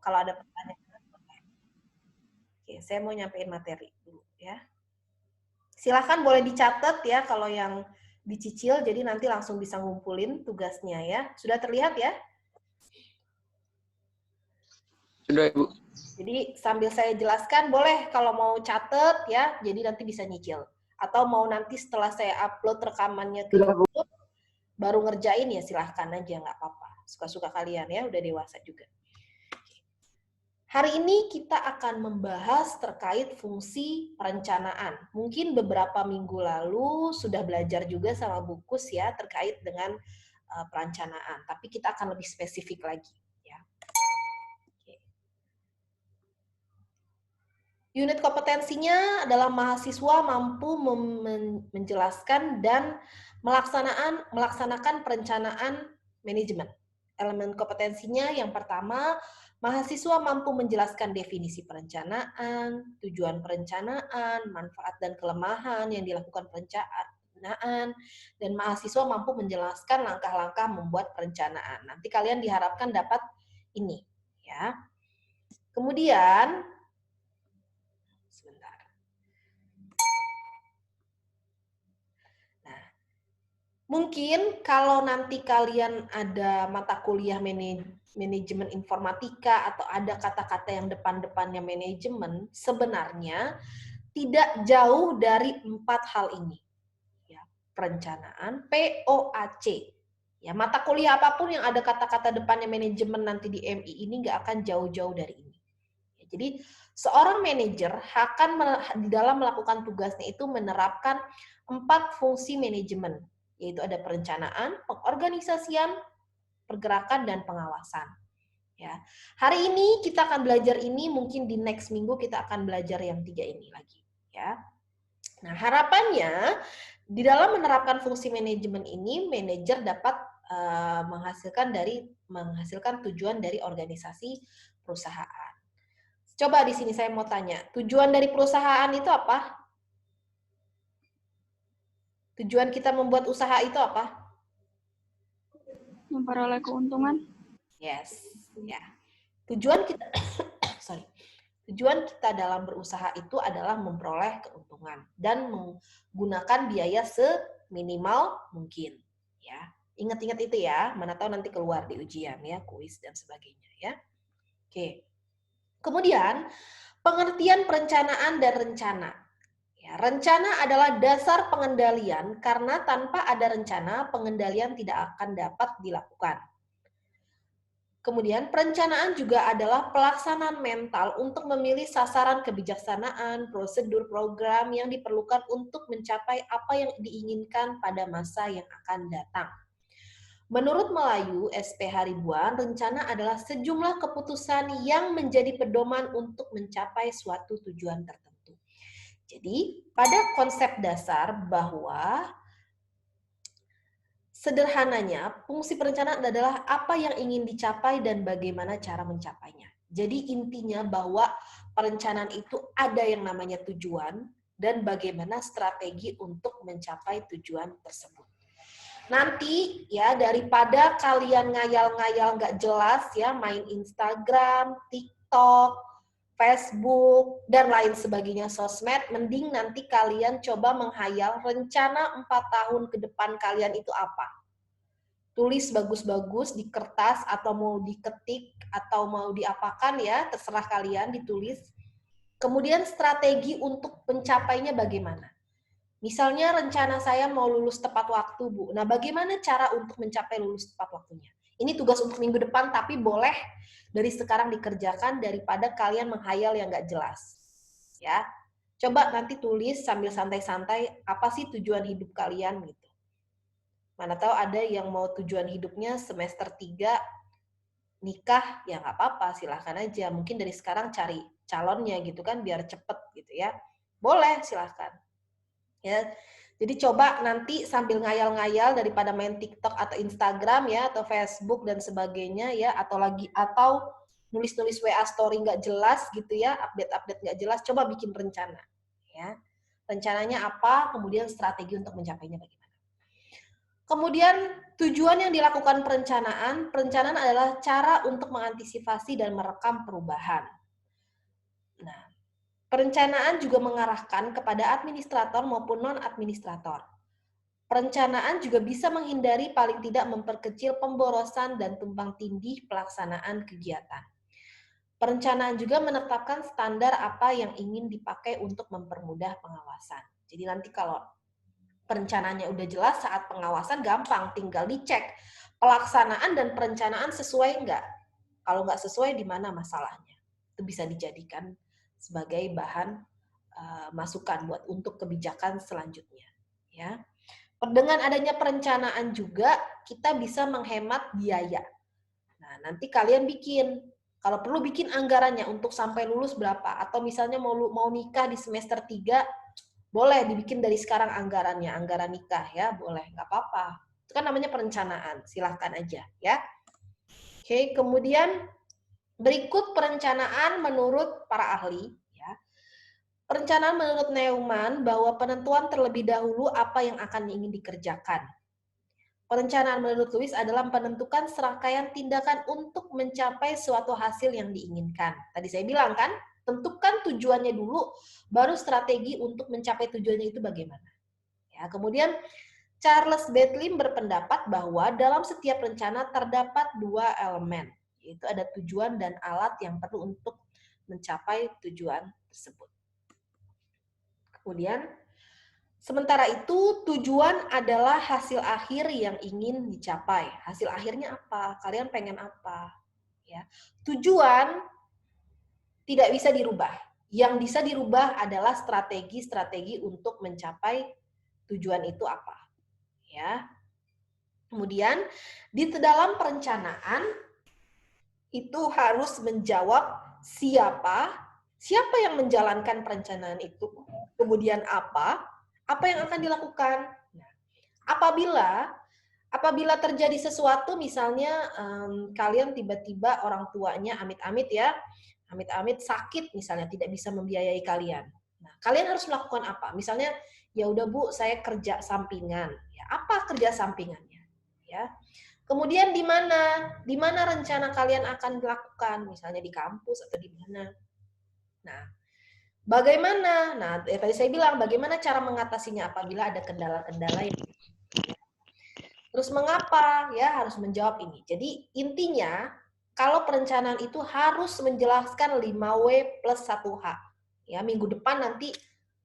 kalau ada pertanyaan. Oke, saya mau nyampein materi dulu ya. Silahkan boleh dicatat ya kalau yang dicicil, jadi nanti langsung bisa ngumpulin tugasnya ya. Sudah terlihat ya? Sudah, Ibu. Jadi sambil saya jelaskan, boleh kalau mau catat ya, jadi nanti bisa nyicil. Atau mau nanti setelah saya upload rekamannya ke YouTube, baru ngerjain ya silahkan aja, nggak apa-apa. Suka-suka kalian ya, udah dewasa juga. Hari ini kita akan membahas terkait fungsi perencanaan. Mungkin beberapa minggu lalu sudah belajar juga sama Bukus ya terkait dengan perencanaan, tapi kita akan lebih spesifik lagi. Ya. Oke. Unit kompetensinya adalah mahasiswa mampu menjelaskan dan melaksanakan perencanaan manajemen. Elemen kompetensinya yang pertama, mahasiswa mampu menjelaskan definisi perencanaan, tujuan perencanaan, manfaat dan kelemahan yang dilakukan perencanaan, dan mahasiswa mampu menjelaskan langkah-langkah membuat perencanaan. Nanti kalian diharapkan dapat ini, ya. Kemudian, sebentar. Nah, mungkin kalau nanti kalian ada mata kuliah manajemen informatika atau ada kata-kata yang depan-depannya manajemen, sebenarnya tidak jauh dari 4 hal ini. Ya, perencanaan, POAC. Ya, mata kuliah apapun yang ada kata-kata depannya manajemen nanti di MI ini nggak akan jauh-jauh dari ini. Ya, jadi seorang manajer akan di dalam melakukan tugasnya itu menerapkan 4 fungsi manajemen, yaitu ada perencanaan, pengorganisasian, pergerakan, dan pengawasan. Ya, hari ini kita akan belajar ini, mungkin di next minggu kita akan belajar yang 3 ini lagi. Ya, nah harapannya di dalam menerapkan fungsi manajemen ini, manajer dapat menghasilkan tujuan dari organisasi perusahaan. Coba di sini saya mau tanya, tujuan dari perusahaan itu apa? Tujuan kita membuat usaha itu apa? Memperoleh keuntungan. Yes, ya. Tujuan kita Tujuan kita dalam berusaha itu adalah memperoleh keuntungan dan menggunakan biaya seminimal mungkin, ya. Ingat-ingat itu ya, mana tahu nanti keluar di ujian ya, kuis dan sebagainya ya. Oke. Kemudian, pengertian perencanaan dan rencana. Ya, rencana adalah dasar pengendalian karena tanpa ada rencana, pengendalian tidak akan dapat dilakukan. Kemudian perencanaan juga adalah pelaksanaan mental untuk memilih sasaran kebijaksanaan, prosedur program yang diperlukan untuk mencapai apa yang diinginkan pada masa yang akan datang. Menurut Melayu SP Haribuan, rencana adalah sejumlah keputusan yang menjadi pedoman untuk mencapai suatu tujuan tertentu. Jadi, pada konsep dasar bahwa sederhananya, fungsi perencanaan adalah apa yang ingin dicapai dan bagaimana cara mencapainya. Jadi intinya bahwa perencanaan itu ada yang namanya tujuan dan bagaimana strategi untuk mencapai tujuan tersebut. Nanti ya daripada kalian ngayal-ngayal nggak jelas ya, main Instagram, TikTok, Facebook, dan lain sebagainya sosmed, mending nanti kalian coba menghayal rencana 4 tahun ke depan kalian itu apa. Tulis bagus-bagus di kertas atau mau diketik atau mau diapakan ya, terserah kalian ditulis. Kemudian strategi untuk mencapainya bagaimana. Misalnya rencana saya mau lulus tepat waktu, Bu. Nah, bagaimana cara untuk mencapai lulus tepat waktunya? Ini tugas untuk minggu depan, tapi boleh dari sekarang dikerjakan daripada kalian menghayal yang nggak jelas. Ya, coba nanti tulis sambil santai-santai, apa sih tujuan hidup kalian gitu. Mana tahu ada yang mau tujuan hidupnya semester 3 nikah, ya nggak apa-apa, silahkan aja. Mungkin dari sekarang cari calonnya gitu kan, biar cepet gitu ya. Boleh, silahkan. Ya, jadi coba nanti sambil ngayal-ngayal daripada main TikTok atau Instagram ya atau Facebook dan sebagainya ya atau nulis-nulis WA story nggak jelas gitu ya, update-update nggak jelas, coba bikin rencana ya. Rencananya apa, kemudian strategi untuk mencapainya bagaimana. Kemudian tujuan yang dilakukan perencanaan adalah cara untuk mengantisipasi dan merekam perubahan. Nah, perencanaan juga mengarahkan kepada administrator maupun non-administrator. Perencanaan juga bisa menghindari paling tidak memperkecil pemborosan dan tumpang tindih pelaksanaan kegiatan. Perencanaan juga menetapkan standar apa yang ingin dipakai untuk mempermudah pengawasan. Jadi nanti kalau perencanaannya udah jelas, saat pengawasan gampang, tinggal dicek pelaksanaan dan perencanaan sesuai nggak. Kalau nggak sesuai, di mana masalahnya? Itu bisa dijadikan sebagai bahan masukan buat untuk kebijakan selanjutnya. Ya. Dengan adanya perencanaan juga, kita bisa menghemat biaya. Nah, nanti kalian kalau perlu bikin anggarannya untuk sampai lulus berapa, atau misalnya mau nikah di semester 3, boleh dibikin dari sekarang anggarannya, anggaran nikah ya, boleh, nggak apa-apa. Itu kan namanya perencanaan, silahkan aja ya. Oke, kemudian berikut perencanaan menurut para ahli. Ya. Perencanaan menurut Neumann bahwa penentuan terlebih dahulu apa yang akan ingin dikerjakan. Perencanaan menurut Lewis adalah menentukan serangkaian tindakan untuk mencapai suatu hasil yang diinginkan. Tadi saya bilang kan, tentukan tujuannya dulu, baru strategi untuk mencapai tujuannya itu bagaimana. Ya, kemudian Charles Bedlim berpendapat bahwa dalam setiap rencana terdapat dua elemen, yaitu ada tujuan dan alat yang perlu untuk mencapai tujuan tersebut. Kemudian, sementara itu, tujuan adalah hasil akhir yang ingin dicapai. Hasil akhirnya apa? Kalian pengen apa? Ya. Tujuan tidak bisa dirubah. Yang bisa dirubah adalah strategi-strategi untuk mencapai tujuan itu apa. Ya. Kemudian, di dalam perencanaan itu harus menjawab siapa yang menjalankan perencanaan itu, kemudian apa yang akan dilakukan. Nah, apabila terjadi sesuatu, misalnya kalian tiba-tiba orang tuanya amit-amit sakit, misalnya tidak bisa membiayai kalian. Nah, kalian harus melakukan apa? Misalnya, ya udah Bu, saya kerja sampingan. Ya, apa kerja sampingannya? Ya. Kemudian di mana rencana kalian akan dilakukan? Misalnya di kampus atau di mana? Nah, bagaimana? Nah, tadi saya bilang bagaimana cara mengatasinya apabila ada kendala-kendala yang. Terus mengapa? Ya, harus menjawab ini. Jadi intinya, kalau perencanaan itu harus menjelaskan 5W plus 1H. Ya, minggu depan nanti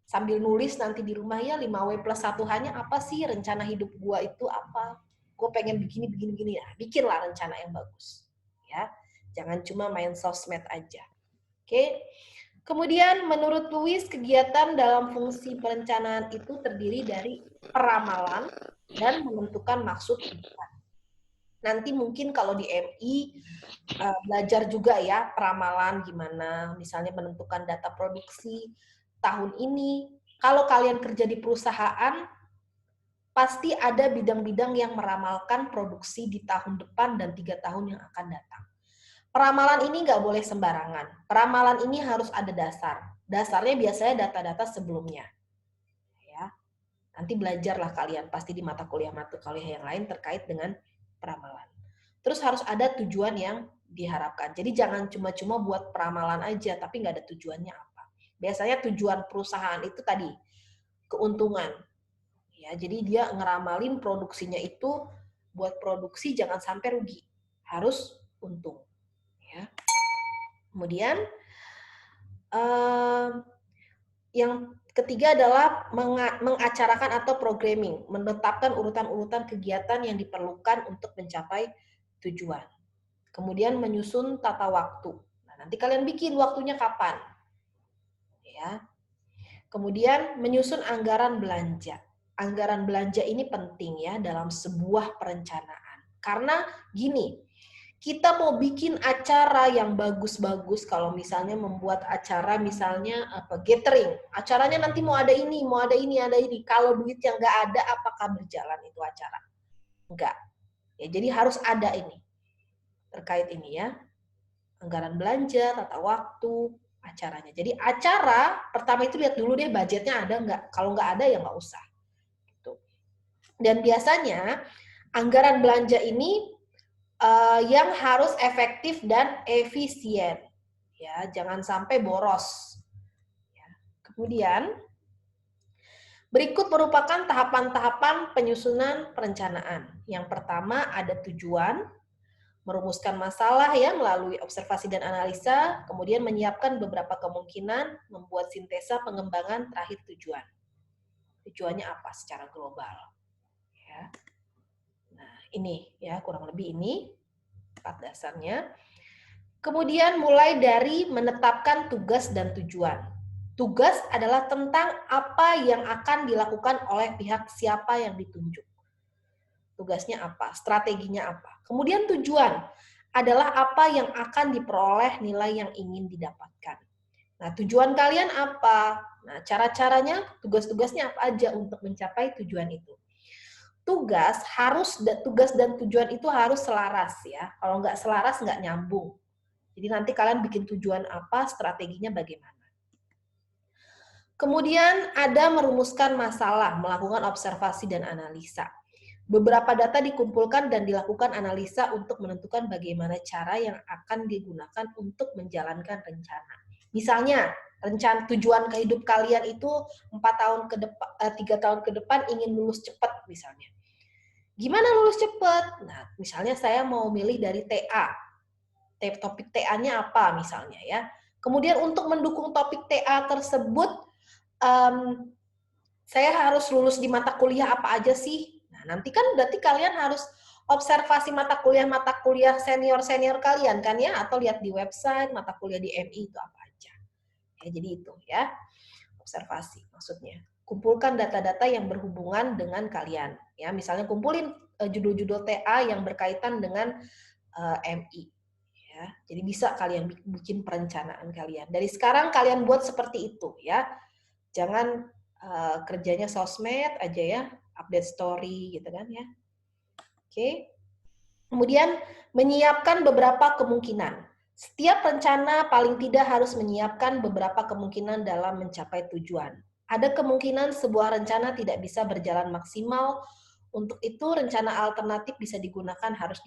sambil nulis nanti di rumah, ya 5W plus 1H-nya apa sih, rencana hidup gua itu apa? Gue pengen begini. Nah, bikinlah rencana yang bagus. Ya, jangan cuma main sosmed aja. Oke. Kemudian menurut Lewis, kegiatan dalam fungsi perencanaan itu terdiri dari peramalan dan menentukan maksud tujuan. Nanti mungkin kalau di MI belajar juga ya peramalan gimana, misalnya menentukan data produksi tahun ini. Kalau kalian kerja di perusahaan, pasti ada bidang-bidang yang meramalkan produksi di tahun depan dan 3 tahun yang akan datang. Peramalan ini nggak boleh sembarangan. Peramalan ini harus ada dasar. Dasarnya biasanya data-data sebelumnya. Ya, nanti belajarlah kalian pasti di mata kuliah yang lain terkait dengan peramalan. Terus harus ada tujuan yang diharapkan. Jadi jangan cuma-cuma buat peramalan aja, tapi nggak ada tujuannya apa. Biasanya tujuan perusahaan itu tadi keuntungan. Ya, jadi dia ngeramalin produksinya itu buat produksi jangan sampai rugi, harus untung. Ya. Kemudian yang ketiga adalah mengacarakan atau programming, menetapkan urutan-urutan kegiatan yang diperlukan untuk mencapai tujuan. Kemudian menyusun tata waktu. Nah, nanti kalian bikin waktunya kapan. Ya. Kemudian menyusun anggaran belanja. Anggaran belanja ini penting ya dalam sebuah perencanaan. Karena gini, kita mau bikin acara yang bagus-bagus, kalau misalnya membuat acara misalnya catering, acaranya nanti mau ada ini. Kalau duit yang nggak ada, apakah berjalan itu acara? Enggak. Ya, jadi harus ada ini terkait ini ya, anggaran belanja, tata waktu, acaranya. Jadi acara pertama itu lihat dulu deh budgetnya ada nggak. Kalau nggak ada ya nggak usah. Gitu. Dan biasanya anggaran belanja ini yang harus efektif dan efisien. Ya, jangan sampai boros. Ya. Kemudian berikut merupakan tahapan-tahapan penyusunan perencanaan. Yang pertama ada tujuan, merumuskan masalah ya melalui observasi dan analisa, kemudian menyiapkan beberapa kemungkinan, membuat sintesa pengembangan, terakhir tujuan. Tujuannya apa secara global? Ya. Nah, ini ya kurang lebih ini 4 dasarnya. Kemudian mulai dari menetapkan tugas dan tujuan. Tugas adalah tentang apa yang akan dilakukan oleh pihak siapa yang ditunjuk. Tugasnya apa, strateginya apa. Kemudian tujuan adalah apa yang akan diperoleh, nilai yang ingin didapatkan. Nah, tujuan kalian apa? Nah, cara-caranya, tugas-tugasnya apa aja untuk mencapai tujuan itu. Tugas dan tujuan itu harus selaras ya. Kalau nggak selaras, nggak nyambung. Jadi nanti kalian bikin tujuan apa, strateginya bagaimana. Kemudian ada merumuskan masalah, melakukan observasi dan analisa. Beberapa data dikumpulkan dan dilakukan analisa untuk menentukan bagaimana cara yang akan digunakan untuk menjalankan rencana. Misalnya, tujuan hidup kalian itu 3 tahun ke depan ingin lulus cepat misalnya. Gimana lulus cepat? Nah, misalnya saya mau milih dari TA. Topik TA-nya apa misalnya ya. Kemudian untuk mendukung topik TA tersebut, saya harus lulus di mata kuliah apa aja sih? Nah, nanti kan berarti kalian harus observasi mata kuliah senior-senior kalian kan ya, atau lihat di website mata kuliah di MI itu apa aja. Ya, jadi itu ya, observasi maksudnya. Kumpulkan data-data yang berhubungan dengan kalian. Ya, misalnya kumpulin judul-judul TA yang berkaitan dengan MI. Ya, jadi bisa kalian bikin perencanaan kalian. Dari sekarang kalian buat seperti itu ya. Jangan kerjanya sosmed aja ya, update story gitu kan ya. Oke. Kemudian menyiapkan beberapa kemungkinan. Setiap rencana paling tidak harus menyiapkan beberapa kemungkinan dalam mencapai tujuan. Ada kemungkinan sebuah rencana tidak bisa berjalan maksimal. Untuk itu rencana alternatif bisa digunakan, harus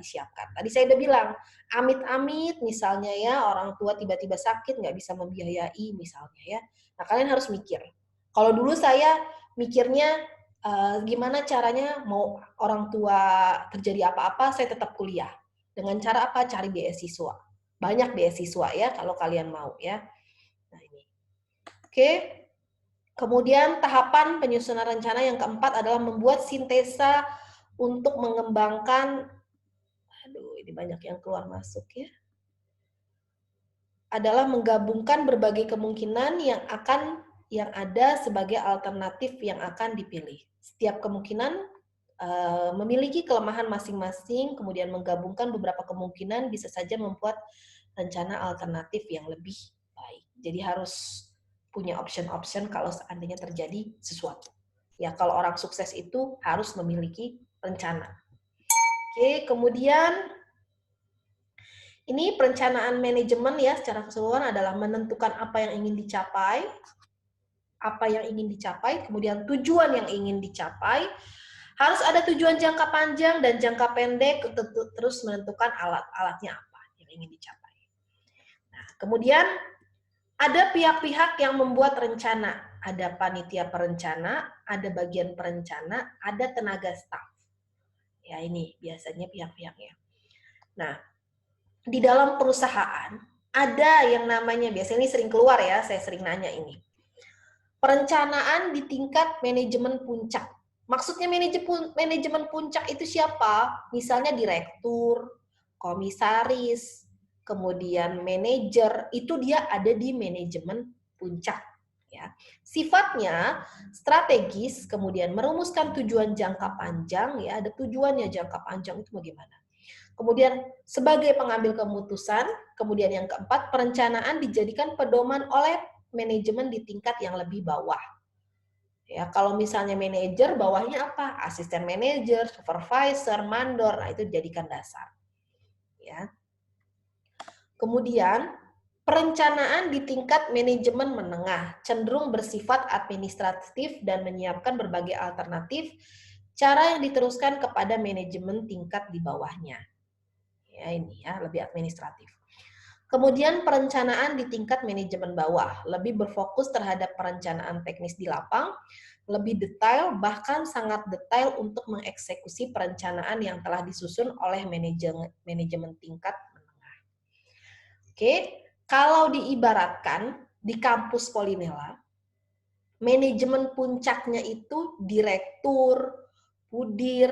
disiapkan. Tadi saya udah bilang, amit-amit misalnya ya, orang tua tiba-tiba sakit, nggak bisa membiayai misalnya ya. Nah, kalian harus mikir. Kalau dulu saya mikirnya, gimana caranya mau orang tua terjadi apa-apa, saya tetap kuliah. Dengan cara apa? Cari beasiswa. Banyak beasiswa ya, kalau kalian mau ya. Nah, ini. Oke. Kemudian tahapan penyusunan rencana yang keempat adalah membuat sintesa untuk mengembangkan, aduh ini banyak yang keluar masuk ya, adalah menggabungkan berbagai kemungkinan yang ada sebagai alternatif yang akan dipilih. Setiap kemungkinan memiliki kelemahan masing-masing, kemudian menggabungkan beberapa kemungkinan bisa saja membuat rencana alternatif yang lebih baik. Jadi harus punya option-option kalau seandainya terjadi sesuatu. Ya, kalau orang sukses itu harus memiliki rencana. Oke, kemudian ini perencanaan manajemen ya secara keseluruhan adalah menentukan apa yang ingin dicapai, kemudian tujuan yang ingin dicapai, harus ada tujuan jangka panjang dan jangka pendek, terus menentukan alat-alatnya apa yang ingin dicapai. Nah, kemudian ada pihak-pihak yang membuat rencana, ada panitia perencana, ada bagian perencana, ada tenaga staf. Ya ini biasanya pihak-pihaknya. Nah, di dalam perusahaan ada yang namanya, biasanya ini sering keluar ya, saya sering nanya ini. Perencanaan di tingkat manajemen puncak. Maksudnya manajemen puncak itu siapa? Misalnya direktur, komisaris, kemudian manajer, itu dia ada di manajemen puncak. Ya. Sifatnya strategis, kemudian merumuskan tujuan jangka panjang, ya ada tujuannya jangka panjang itu bagaimana. Kemudian sebagai pengambil keputusan, kemudian yang keempat, perencanaan dijadikan pedoman oleh manajemen di tingkat yang lebih bawah. Ya, kalau misalnya manajer, bawahnya apa? Asisten manajer, supervisor, mandor, nah itu dijadikan dasar. Ya. Kemudian perencanaan di tingkat manajemen menengah cenderung bersifat administratif dan menyiapkan berbagai alternatif cara yang diteruskan kepada manajemen tingkat di bawahnya. Ya, ini ya, lebih administratif. Kemudian perencanaan di tingkat manajemen bawah, lebih berfokus terhadap perencanaan teknis di lapang, lebih detail, bahkan sangat detail untuk mengeksekusi perencanaan yang telah disusun oleh manajemen tingkat menengah. Oke, kalau diibaratkan di kampus Polinela, manajemen puncaknya itu direktur, pudir,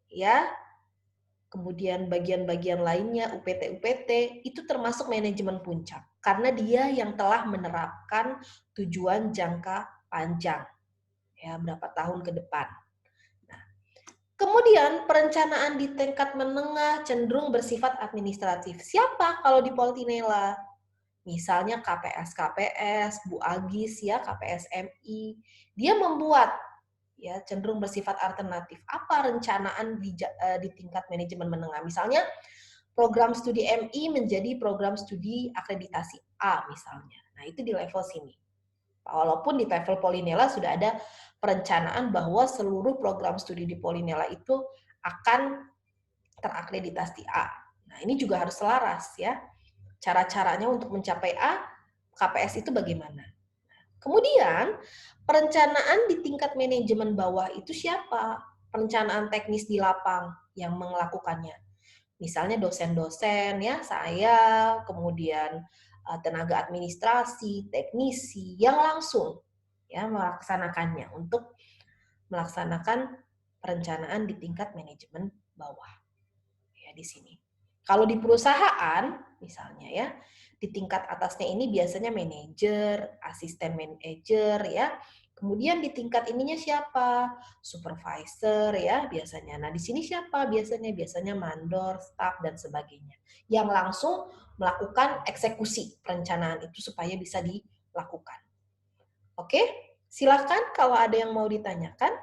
ya, kemudian bagian-bagian lainnya, UPT-UPT, itu termasuk manajemen puncak. Karena dia yang telah menerapkan tujuan jangka panjang, ya, berapa tahun ke depan. Nah, kemudian perencanaan di tingkat menengah cenderung bersifat administratif. Siapa kalau di Poltinela? Misalnya KPS, Bu Agis, ya, KPS MI. Dia membuat, ya, cenderung bersifat alternatif. Apa rencanaan di tingkat manajemen menengah? Misalnya program studi MI menjadi program studi akreditasi A misalnya. Nah, itu di level sini. Walaupun di level Polinela sudah ada perencanaan bahwa seluruh program studi di Polinela itu akan terakreditasi A. Nah, ini juga harus selaras, ya. Cara-caranya untuk mencapai A, KPS itu bagaimana? Kemudian, perencanaan di tingkat manajemen bawah itu siapa? Perencanaan teknis di lapang yang melakukannya. Misalnya dosen-dosen, ya, saya, kemudian tenaga administrasi, teknisi, yang langsung, ya, melaksanakannya untuk melaksanakan perencanaan di tingkat manajemen bawah. Ya, di sini. Kalau di perusahaan, misalnya, ya, di tingkat atasnya ini biasanya manajer, asisten manajer, ya. Kemudian di tingkat ininya siapa? Supervisor, ya, biasanya. Nah, di sini siapa? Biasanya mandor, staff, dan sebagainya. Yang langsung melakukan eksekusi perencanaan itu supaya bisa dilakukan. Oke? Silakan kalau ada yang mau ditanyakan.